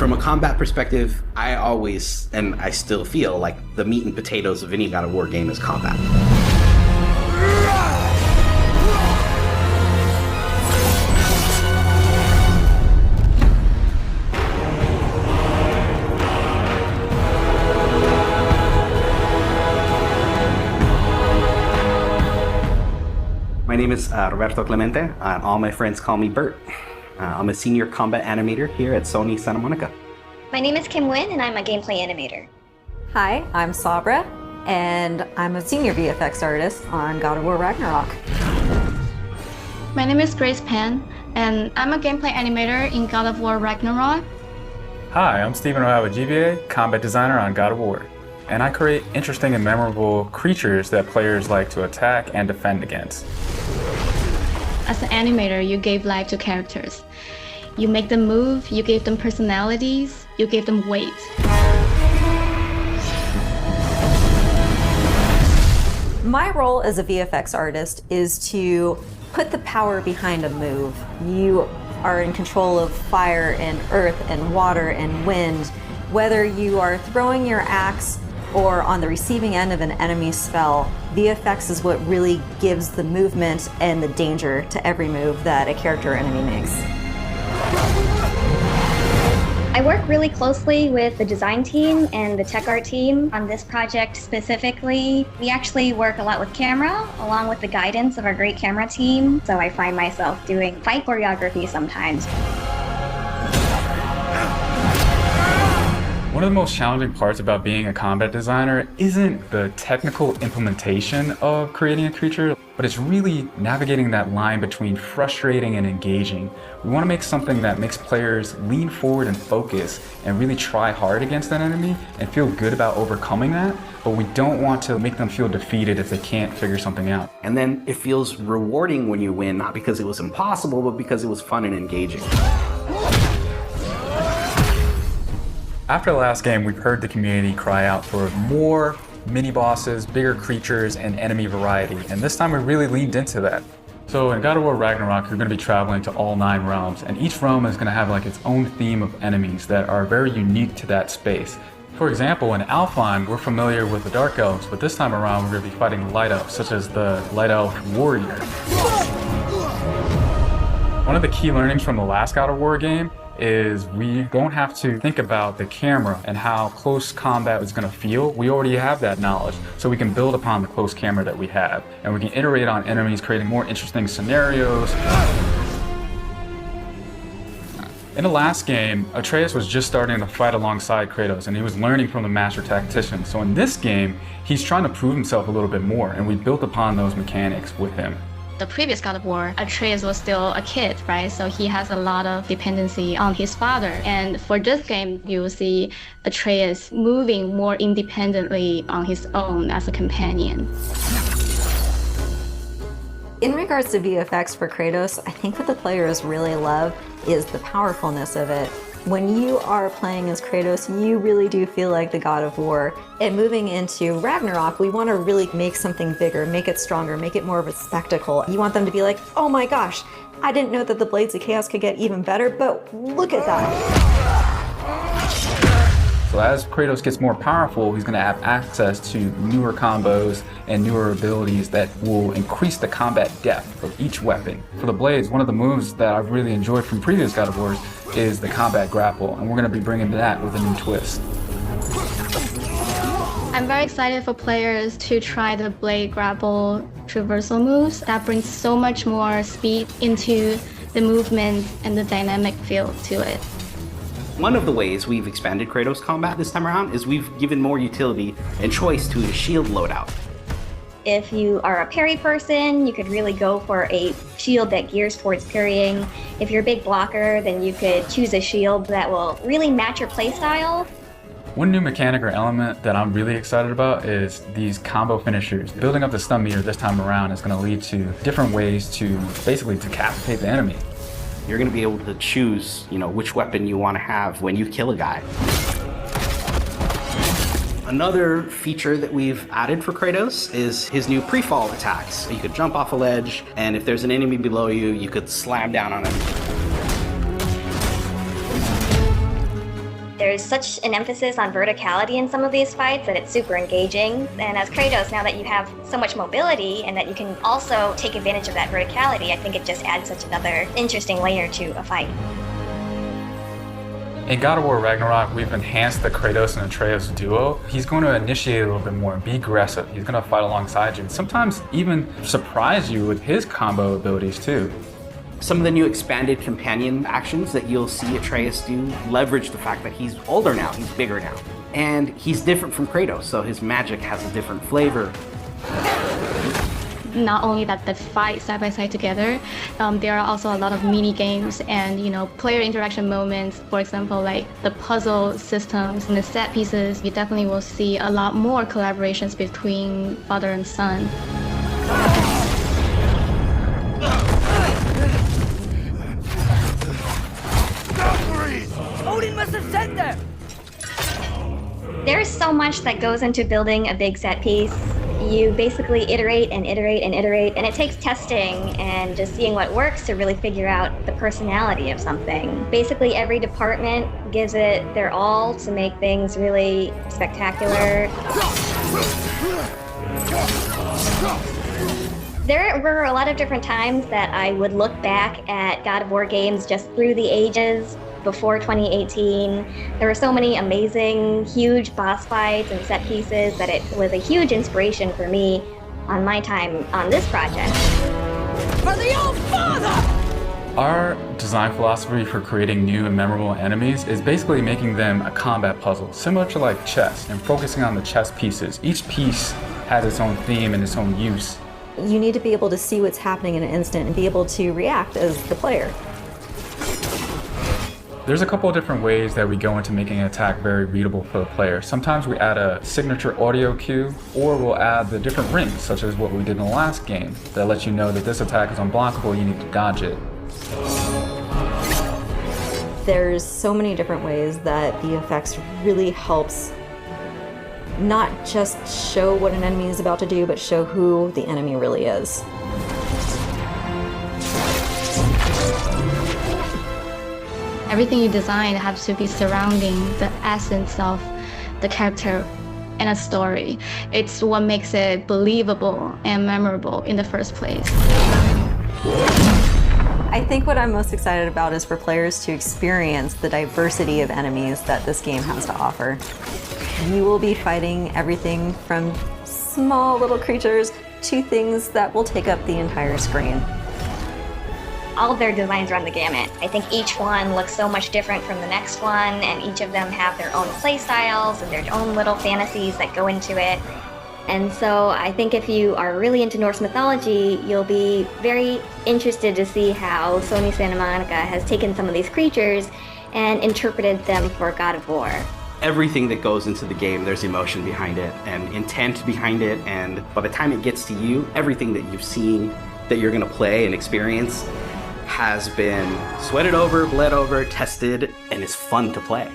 From a combat perspective, I always, and I still feel like the meat and potatoes of any God of War game is combat. My name is Roberto Clemente. All my friends call me Bert. I'm a senior combat animator here at Sony Santa Monica. My name is Kim Nguyen, and I'm a gameplay animator. Hi, I'm Sabra, and I'm a senior VFX artist on God of War Ragnarok. My name is Grace Pan, and I'm a gameplay animator in God of War Ragnarok. Hi, I'm Stephen O'Hara, GBA, combat designer on God of War. And I create interesting and memorable creatures that players like to attack and defend against. As an animator, you gave life to characters. You make them move, you gave them personalities, you gave them weight. My role as a VFX artist is to put the power behind a move. You are in control of fire and earth and water and wind. Whether you are throwing your axe or on the receiving end of an enemy spell, VFX is what really gives the movement and the danger to every move that a character or enemy makes. I work really closely with the design team and the tech art team on this project specifically. We actually work a lot with camera, along with the guidance of our great camera team, so I find myself doing fight choreography sometimes. One of the most challenging parts about being a combat designer isn't the technical implementation of creating a creature, but it's really navigating that line between frustrating and engaging. We want to make something that makes players lean forward and focus and really try hard against that enemy and feel good about overcoming that, but we don't want to make them feel defeated if they can't figure something out. And then it feels rewarding when you win, not because it was impossible, but because it was fun and engaging. After the last game, we've heard the community cry out for more mini-bosses, bigger creatures, and enemy variety, and this time we really leaned into that. So in God of War Ragnarok, you're going to be traveling to all 9 realms, and each realm is going to have like its own theme of enemies that are very unique to that space. For example, in Alfheim, we're familiar with the Dark Elves, but this time around we're going to be fighting Light Elves, such as the Light Elf Warrior. One of the key learnings from the last God of War game is we don't have to think about the camera and how close combat is going to feel. We already have that knowledge, so we can build upon the close camera that we have, and we can iterate on enemies, creating more interesting scenarios. In the last game, Atreus was just starting to fight alongside Kratos, and he was learning from the master tactician. So in this game, he's trying to prove himself a little bit more, and we built upon those mechanics with him. The previous God of War, Atreus was still a kid, right? So he has a lot of dependency on his father. And for this game, you will see Atreus moving more independently on his own as a companion. In regards to VFX for Kratos, I think what the players really love is the powerfulness of it. When you are playing as Kratos, you really do feel like the God of War. And moving into Ragnarok, we want to really make something bigger, make it stronger, make it more of a spectacle. You want them to be like, oh my gosh, I didn't know that the Blades of Chaos could get even better, but look at that. So as Kratos gets more powerful, he's going to have access to newer combos and newer abilities that will increase the combat depth of each weapon. For the Blades, one of the moves that I've really enjoyed from previous God of Wars is the combat grapple, and we're going to be bringing that with a new twist. I'm very excited for players to try the blade grapple traversal moves. That brings so much more speed into the movement and the dynamic feel to it. One of the ways we've expanded Kratos combat this time around is we've given more utility and choice to the shield loadout. If you are a parry person, you could really go for a shield that gears towards parrying. If you're a big blocker, then you could choose a shield that will really match your playstyle. One new mechanic or element that I'm really excited about is these combo finishers. Building up the stun meter this time around is going to lead to different ways to basically decapitate the enemy. You're going to be able to choose, which weapon you want to have when you kill a guy. Another feature that we've added for Kratos is his new pre-fall attacks. You could jump off a ledge, and if there's an enemy below you, you could slam down on him. There's such an emphasis on verticality in some of these fights that it's super engaging. And as Kratos, now that you have so much mobility and that you can also take advantage of that verticality, I think it just adds such another interesting layer to a fight. In God of War Ragnarok, we've enhanced the Kratos and Atreus duo. He's going to initiate a little bit more and be aggressive. He's going to fight alongside you and sometimes even surprise you with his combo abilities too. Some of the new expanded companion actions that you'll see Atreus do leverage the fact that he's older now, he's bigger now. And he's different from Kratos, so his magic has a different flavor. Not only that they fight side by side together, there are also a lot of mini games and player interaction moments. For example, like the puzzle systems and the set pieces. You definitely will see a lot more collaborations between father and son. Odin must have sent them! There's so much that goes into building a big set piece. You basically iterate and iterate and iterate, and it takes testing and just seeing what works to really figure out the personality of something. Basically, every department gives it their all to make things really spectacular. There were a lot of different times that I would look back at God of War games just through the ages. Before 2018, there were so many amazing, huge boss fights and set pieces that it was a huge inspiration for me on my time on this project. For the old father! Our design philosophy for creating new and memorable enemies is basically making them a combat puzzle, similar to like chess, and focusing on the chess pieces. Each piece has its own theme and its own use. You need to be able to see what's happening in an instant and be able to react as the player. There's a couple of different ways that we go into making an attack very readable for the player. Sometimes we add a signature audio cue, or we'll add the different rings, such as what we did in the last game, that lets you know that this attack is unblockable, you need to dodge it. There's so many different ways that the effects really helps not just show what an enemy is about to do, but show who the enemy really is. Everything you design has to be surrounding the essence of the character and a story. It's what makes it believable and memorable in the first place. I think what I'm most excited about is for players to experience the diversity of enemies that this game has to offer. You will be fighting everything from small little creatures to things that will take up the entire screen. All of their designs run the gamut. I think each one looks so much different from the next one, and each of them have their own play styles and their own little fantasies that go into it. And so I think if you are really into Norse mythology, you'll be very interested to see how Sony Santa Monica has taken some of these creatures and interpreted them for God of War. Everything that goes into the game, there's emotion behind it and intent behind it, and by the time it gets to you, everything that you've seen that you're gonna play and experience has been sweated over, bled over, tested, and is fun to play.